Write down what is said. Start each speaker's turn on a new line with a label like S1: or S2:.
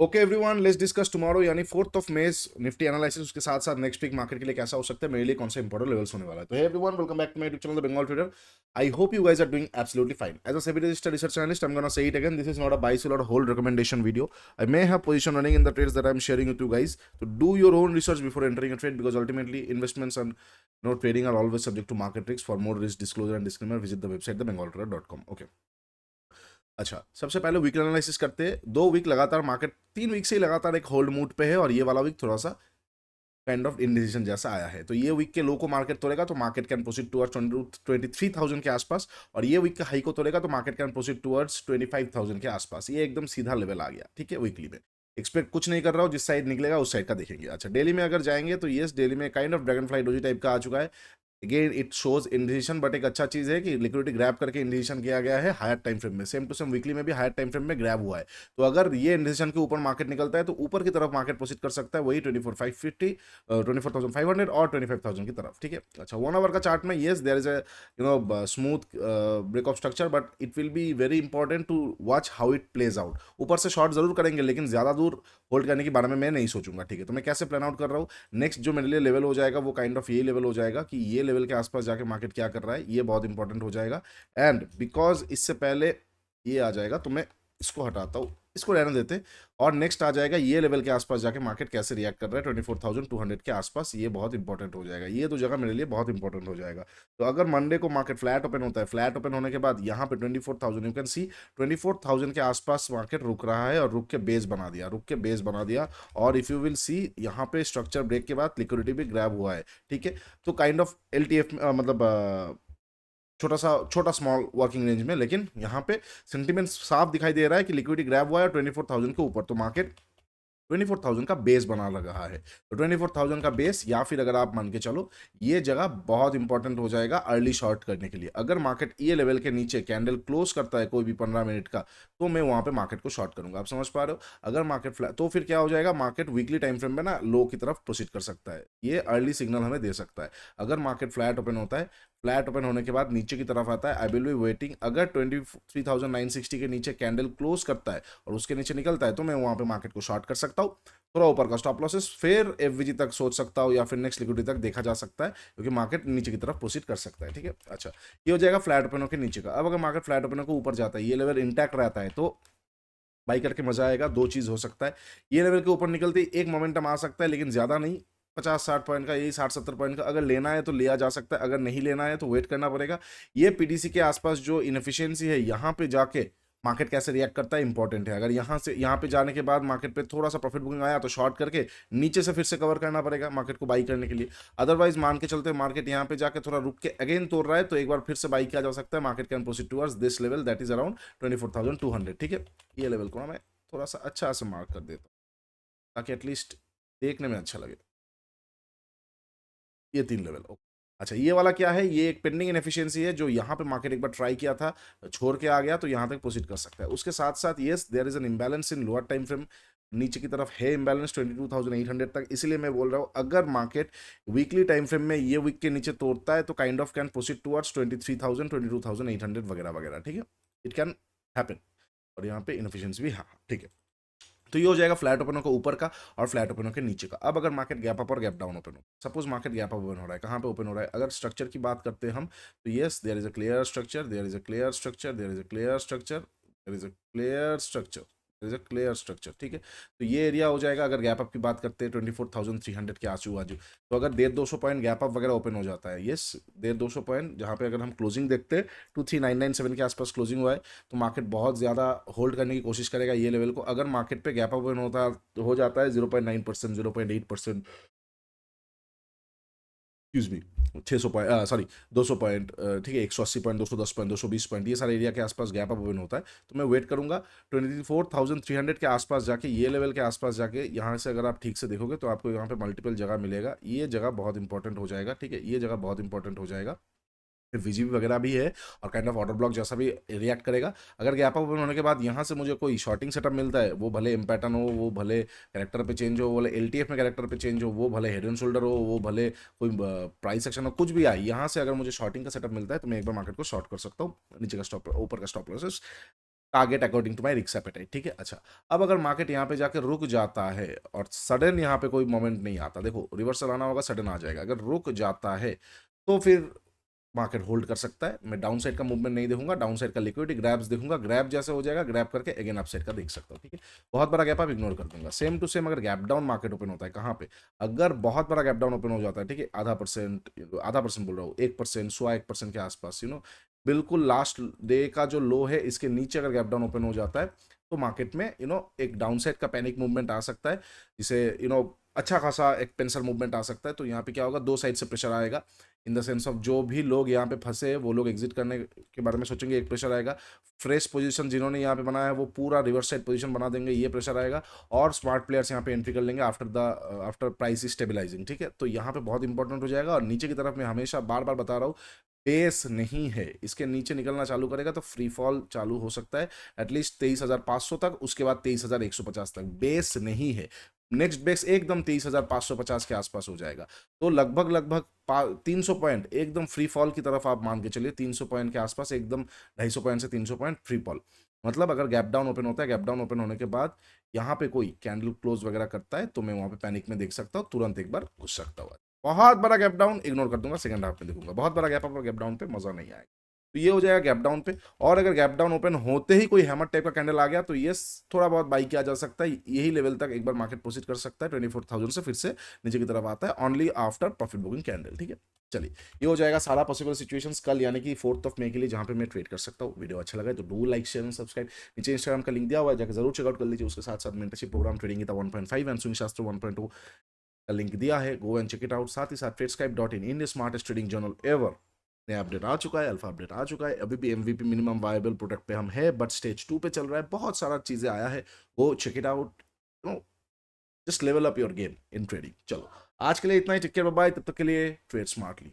S1: Okay everyone, let's discuss tomorrow यानी 4th of May Nifty analysis. उसके साथ साथ नेक्स्ट वीक मार्केट के लिए कैसा हो सकता है, मेरे लिए कौन सा इंपॉर्टेंट लेवल्स होने वाला है। तो hey everyone, welcome back to my YouTube channel the Bengal Trader. I hope you guys are doing absolutely fine. As a SEBI registered research analyst, I'm gonna say it again, this is not a buy sell or a hold recommendation video. I may have position running in the trades that I'm sharing with you guys, so do your own research before entering a trade, because ultimately investments and trading are always subject to market risks. For more risk disclosure and disclaimer, visit the website thebengaltrader.com. Okay. अच्छा, सबसे पहले week analysis करते हैं। 2 week लगातार market, 3 week से ही लगातार एक hold mood पे है, और ये वाला वीक थोड़ा सा काइंड ऑफ इंडिसीजन जैसा आया है। तो ये वीक के लो को मार्केट तोड़ेगा तो मार्केट कैन प्रोसीड टुवर्ड्स 23,000 के आसपास, और ये वीक का हाई को तोड़ेगा तो मार्केट कैन प्रोसीड टुवर्ड्स 25,000 के आसपास। ये एकदम सीधा लेवल आ गया, ठीक है। वीकली में एक्सपेक्ट कुछ नहीं कर रहा हूँ, जिस साइड निकलेगा उस साइड का देखेंगे। अच्छा, डेली में अगर जाएंगे तो यस, डेली में kind of dragon fly doji type का आ चुका है। Again it shows indication, but एक अच्छा चीज है कि लिक्विडिटी ग्रैब करके इंडिकेशन किया गया है हायर टाइम फ्रेम में। सेम टू सेम वीकली में भी हायर टाइम फ्रेम में ग्रैब हुआ है। तो अगर ये इंडिकेशन के ऊपर मार्केट निकलता है तो ऊपर की तरफ मार्केट प्रोसीड कर सकता है, वही 24,550, 24,500 और 25,000 की तरफ, ठीक है। अच्छा, 1 आवर का चार्ट में yes there is smooth break of structure, but it will be very important to watch how it plays out. ऊपर से शॉर्ट जरूर करेंगे, लेकिन ज्यादा दूर होल्ड करने के बारे में मैं नहीं सोचूंगा, ठीक है। तो मैं कैसे प्लान आउट कर रहा हूँ, नेक्स्ट जो मेरे लिए लेवल हो जाएगा वो काइंड ऑफ यही लेवल हो जाएगा कि ये लेवल के आसपास जाके मार्केट क्या कर रहा है, ये बहुत इंपॉर्टेंट हो जाएगा। एंड बिकॉज इससे पहले ये आ जाएगा तो मैं इसको हटाता हूँ, इसको रहने देते। और नेक्स्ट आ जाएगा ये लेवल के आसपास जाके मार्केट कैसे रिएक्ट कर रहा है 24,200 के आसपास, ये बहुत इंपॉर्टेंट हो जाएगा। ये तो जगह मेरे लिए बहुत इंपॉर्टेंट हो जाएगा। तो अगर मंडे को मार्केट फ्लैट ओपन होता है, फ्लैट ओपन होने के बाद यहाँ पे 24,000, यू कैन सी 24,000 के आसपास मार्केट रुक रहा है, और रुक के बेस बना दिया, रुक के बेस बना दिया। और इफ यू विल सी यहाँ पे स्ट्रक्चर ब्रेक के बाद लिक्विडिटी भी ग्रैब हुआ है, ठीक है। तो kind of L T F मतलब छोटा स्मॉल वर्किंग रेंज में, लेकिन यहाँ पे सेंटीमेंट साफ दिखाई दे रहा है कि लिक्विडिटी ग्रैब हुआ है 24,000 के ऊपर, तो मार्केट 24,000 का बेस बना लग रहा है। तो 24,000 का बेस, या फिर अगर आप मान के चलो ये जगह बहुत इंपॉर्टेंट हो जाएगा अर्ली शॉर्ट करने के लिए। अगर मार्केट ये लेवल के नीचे कैंडल क्लोज करता है कोई भी 15 मिनट का, तो मैं वहां पे मार्केट को शॉर्ट करूंगा। आप समझ पा रहे हो। अगर मार्केट फ्लैट, तो फिर क्या हो जाएगा, मार्केट वीकली टाइम फ्रेम में ना लो की तरफ प्रोसीड कर सकता है, ये अर्ली सिग्नल हमें दे सकता है। अगर मार्केट फ्लैट ओपन होता है, फ्लैट ओपन होने के बाद नीचे की तरफ आता है, आई विल बी वेटिंग। अगर 23,960 के नीचे कैंडल क्लोज करता है और उसके नीचे निकलता है, तो मैं वहां पे मार्केट को शॉर्ट कर सकता हूँ। थोड़ा ऊपर का स्टॉप लॉसेस, फिर एफवीजी तक सोच सकता हूँ, या फिर नेक्स्ट लिक्विडिटी तक देखा जा सकता है, क्योंकि मार्केट नीचे की तरफ प्रोसीड कर सकता है, ठीक है। अच्छा, ये हो जाएगा फ्लैट ओपन के नीचे का। अब अगर मार्केट फ्लैट ओपन को ऊपर जाता है, ये लेवल इंटैक्ट रहता है, तो बाई करके मजा आएगा। दो चीज हो सकता है, ये लेवल के ऊपर निकलते ही एक मोमेंटम आ सकता है, लेकिन ज्यादा नहीं, 50-60 पॉइंट का, यही 60-70 पॉइंट का। अगर लेना है तो लिया जा सकता है, अगर नहीं लेना है तो वेट करना पड़ेगा। ये पीडीसी के आसपास जो इनएफिशिएंसी है, यहाँ पे जाके मार्केट कैसे रिएक्ट करता है इंपॉर्टेंट है। अगर यहाँ से यहाँ पे जाने के बाद मार्केट पे थोड़ा सा प्रॉफिट बुकिंग आया तो शॉर्ट करके नीचे से फिर से कवर करना पड़ेगा मार्केट को बाई करने के लिए। अदरवाइज मान के चलते मार्केट यहाँ पे जाके थोड़ा रुक के अगेन तोड़ रहा है, तो एक बार फिर से बाई किया जा सकता है। Market can proceed towards this level, that is around 24,200, ठीक है। ये लेवल को ना मैं थोड़ा सा अच्छा से मार्क कर देता हूँ, ताकि एटलीस्ट देखने में अच्छा लगे। ये 3 लेवल, ओके। अच्छा, ये वाला क्या है, ये एक पेंडिंग इनएफिशिएंसी है, जो यहाँ पे मार्केट एक बार ट्राई किया था, छोड़ के आ गया, तो यहाँ तक प्रोसीड कर सकता है। उसके साथ साथ yes, there is an imbalance in lower time frame, नीचे की तरफ है इम्बैलेंस 22,800 तक। इसीलिए मैं बोल रहा हूँ, अगर मार्केट वीकली टाइम फ्रेम में ये वीक के नीचे तोड़ता है, तो kind of can proceed towards 23,000, 22,800 वगैरह वगैरह, ठीक है। It can happen. और यहाँ पे इनएफिशिएंसी भी, हाँ, ठीक है। तो ये हो जाएगा फ्लैट ओपनों का ऊपर का और फ्लैट ओपनों के नीचे का। अब अगर मार्केट गैप अप और गैप डाउन ओपन हो, suppose market gap up open हो रहा है, कहाँ पे ओपन हो रहा है, अगर स्ट्रक्चर की बात करते हैं हम, तो yes, there is a clear structure, there is a clear structure, there is a clear structure, there is a clear structure, there is a clear structure, ठीक है। तो ये एरिया हो जाएगा। अगर गैप अप की बात करते हैं 24,300 के आजू बाजू, तो अगर 150-200 पॉइंट गैप अप वगैरह ओपन हो जाता है, यस, 150-200 पॉइंट, जहाँ पे अगर हम क्लोजिंग देखते हैं 23,997 के आसपास क्लोजिंग हुआ है, तो मार्केट बहुत ज़्यादा होल्ड करने की कोशिश करेगा ये लेवल को। अगर मार्केट पे गैप अप होता हो जाता है 0.9%, 0.8%, excuse me, 600 point, sorry, 200 point, ठीक है, 180 पॉइंट, 210 पॉइंट, 220 पॉइंट, ये सारे एरिया के आसपास गैप अप ओपन होता है, तो मैं वेट करूंगा 24,300 के आसपास जाके, ये लेवल के आसपास जाके। यहाँ से अगर आप ठीक से देखोगे तो आपको यहाँ पे मल्टीपल जगह मिलेगा, ये जगह बहुत इंपॉर्टेंट हो जाएगा, ठीक है, ये जगह बहुत इंपॉर्टेंट हो जाएगा। वीजीबी वगैरह भी है, और काइंड ऑफ ऑर्डर ब्लॉक जैसा भी रिएक्ट करेगा। अगर गैप अप ओपन होने के बाद यहाँ से मुझे कोई शॉर्टिंग सेटअप मिलता है, वो भले इम्पैटर्न हो, वो भले कैरेक्टर पे चेंज हो, वो भले एलटीएफ में कैरेक्टर पे चेंज हो, वो भले हेड एंड शोल्डर हो, वो भले कोई प्राइस सेक्शन हो, कुछ भी आए, यहाँ से अगर मुझे शॉर्टिंग का सेटअप मिलता है, तो मैं एक बार मार्केट को शॉर्ट कर सकता हूँ, नीचे का स्टॉप, ऊपर का stop losses target according to my risk appetite, ठीक है। अच्छा, अब अगर मार्केट यहाँ पे जाकर रुक जाता है और सडन यहाँ पे कोई मोमेंट नहीं आता, देखो रिवर्सल आना होगा, सडन आ जाएगा, अगर रुक जाता है तो फिर मार्केट होल्ड कर सकता है। मैं डाउन साइड का मूवमेंट नहीं देखूंगा, डाउन साइड का लिक्विडिटी ग्रैब्स देखूंगा, ग्रैब जैसे हो जाएगा ग्रैब करके अगेन अप साइड का देख सकता हूँ, ठीक है। बहुत बड़ा गैप आप इग्नोर कर दूंगा। सेम टू सेम अगर गैप डाउन मार्केट ओपन होता है कहाँ पे, अगर बहुत बड़ा गैप डाउन ओपन हो जाता है, ठीक है, आधा परसेंट बोल रहा हूँ, 1%, 1% के आसपास, बिल्कुल लास्ट डे का जो लो है इसके नीचे अगर गैप डाउन ओपन हो जाता है तो मार्केट में एक डाउन साइड का पैनिक मूवमेंट आ सकता है, जिसे अच्छा खासा एक पेंसर मूवमेंट आ सकता है। तो यहाँ पे क्या होगा, दो साइड से प्रेशर आएगा, इन द सेंस ऑफ जो भी लोग यहाँ पे फंसे हैं वो लोग एग्जिट करने के बारे में सोचेंगे, एक प्रेशर आएगा। फ्रेश पोजीशन जिन्होंने यहाँ पे बनाया है वो पूरा रिवर्स साइड पोजीशन बना देंगे, ये प्रेशर आएगा। और स्मार्ट प्लेयर्स यहाँ पे एंट्री कर लेंगे आफ्टर प्राइस स्टेबलाइजिंग, ठीक है। तो यहाँ पे बहुत इंपॉर्टेंट हो जाएगा। और नीचे की तरफ मैं हमेशा बार बार बता रहा हूँ, बेस नहीं है, इसके नीचे निकलना चालू करेगा तो फ्री फॉल चालू हो सकता है एटलीस्ट 23,500 तक, उसके बाद 23,150 तक। बेस नहीं है, नेक्स्ट बेस एकदम 23,550 के आसपास हो जाएगा। तो लगभग लगभग 300 पॉइंट एकदम फ्री फॉल की तरफ आप मान के चलिए, 300 पॉइंट के आसपास एकदम 250 पॉइंट से 300 पॉइंट फ्री फॉल। मतलब अगर गैप डाउन ओपन होता है, गैप डाउन ओपन होने के बाद यहाँ पे कोई कैंडल क्लोज वगैरह करता है तो मैं वहां पे पैनिक में देख सकता हूँ, तुरंत एक बार घुस सकता हूँ। बहुत बड़ा गैप डाउन इग्नोर कर दूंगा, सेकंड हाफ में देखूंगा। बहुत बड़ा गैप अप और गैप डाउन पे मजा नहीं आएगा। तो ये हो जाएगा गैप डाउन पे। और अगर गैप डाउन ओपन होते ही कोई हैमर टाइप का कैंडल आ गया तो ये थोड़ा बहुत बाई किया जा सकता है, यही लेवल तक एक बार मार्केट प्रोसीड कर सकता है। 24,000 से फिर से नीचे की तरफ आता है only after profit booking candle, ठीक है। चलिए, ये हो जाएगा सारा पॉसिबल सिचुएशंस कल यानी कि 4 मई के लिए, जहां पे मैं ट्रेड कर सकता हूँ। वीडियो अच्छा लगा तो do like share and subscribe. नीचे इंस्टाग्राम का लिंक दिया हुआ है, जाकर जरूर चेकआउट कर लीजिए। उसके साथ साथ mentorship program trading Gita 1.5 and सुनी शास्त्र 1.2 का लिंक दिया है, go and check it out. साथ ही साथ ट्रेडस्काइप.in, India smartest trading journal ever, नया अपडेट आ चुका है, अल्फा अपडेट आ चुका है। अभी भी एमवीपी मिनिमम वायबल प्रोडक्ट पे हम है, बट स्टेज 2 पे चल रहा है। बहुत सारा चीजें आया है, वो check it out, just level up your game in trading. चलो आज के लिए इतना ही, टेक केयर, बाय बाय। तब तक के लिए ट्रेड स्मार्टली।